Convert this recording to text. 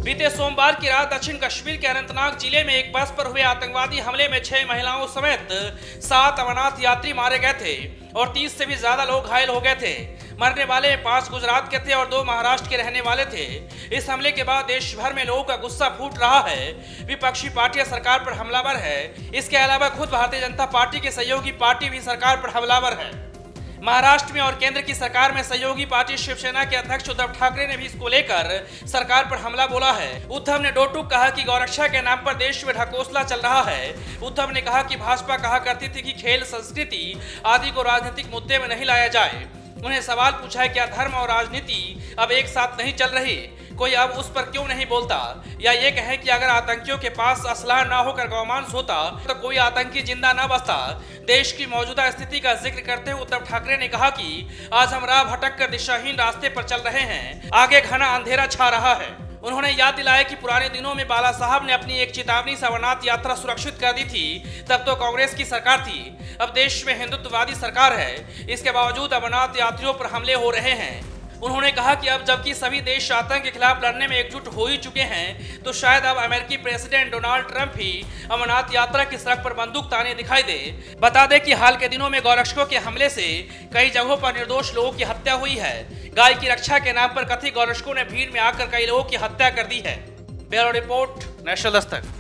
बीते सोमवार की रात दक्षिण कश्मीर के अनंतनाग जिले में एक बस पर हुए आतंकवादी हमले में 6 महिलाओं समेत 7 अमरनाथ यात्री मारे गए थे और 30 से भी ज्यादा लोग घायल हो गए थे। मरने वाले 5 गुजरात के थे और 2 महाराष्ट्र के रहने वाले थे। इस हमले के बाद देश भर में लोगों का गुस्सा फूट रहा है। विपक्षी पार्टियां सरकार पर हमलावर है। इसके अलावा खुद भारतीय जनता पार्टी की सहयोगी पार्टी भी सरकार पर हमलावर है। महाराष्ट्र में और केंद्र की सरकार में सहयोगी पार्टी शिवसेना के अध्यक्ष उद्धव ठाकरे ने भी इसको लेकर सरकार पर हमला बोला है। उद्धव ने डोटूक कहा कि गौरक्षा के नाम पर देश में ढकोसला चल रहा है। उद्धव ने कहा कि भाजपा कहा करती थी कि खेल, संस्कृति आदि को राजनीतिक मुद्दे में नहीं लाया जाए। उन्हें सवाल पूछा है क्या धर्म और राजनीति अब एक साथ नहीं चल रही, कोई अब उस पर क्यों नहीं बोलता, या ये कहे कि अगर आतंकियों के पास असलाह ना होकर गौमांस होता तो कोई आतंकी जिंदा ना बचता। देश की मौजूदा स्थिति का जिक्र करते हुए उद्धव ठाकरे ने कहा कि आज हम राह भटक कर दिशाहीन रास्ते पर चल रहे हैं, आगे घना अंधेरा छा रहा है। उन्होंने याद दिलाया कि पुराने दिनों में बाला साहब ने अपनी एक चेतावनी से अमरनाथ यात्रा सुरक्षित कर दी थी, तब तो कांग्रेस की सरकार थी। अब देश में हिंदुत्ववादी सरकार है, इसके बावजूद अमरनाथ यात्रियों पर हमले हो रहे हैं। उन्होंने कहा कि अब जबकि सभी देश आतंक के खिलाफ लड़ने में एकजुट हो ही चुके हैं, तो शायद अब अमेरिकी प्रेसिडेंट डोनाल्ड ट्रंप ही अमरनाथ यात्रा की सड़क पर बंदूक ताने दिखाई दे। बता दें कि हाल के दिनों में गौरक्षकों के हमले से कई जगहों पर निर्दोष लोगों की हत्या हुई है। गाय की रक्षा के नाम पर कथित गौरक्षकों ने भीड़ में आकर कई लोगों की हत्या कर दी है। Bureau report, national Dastak.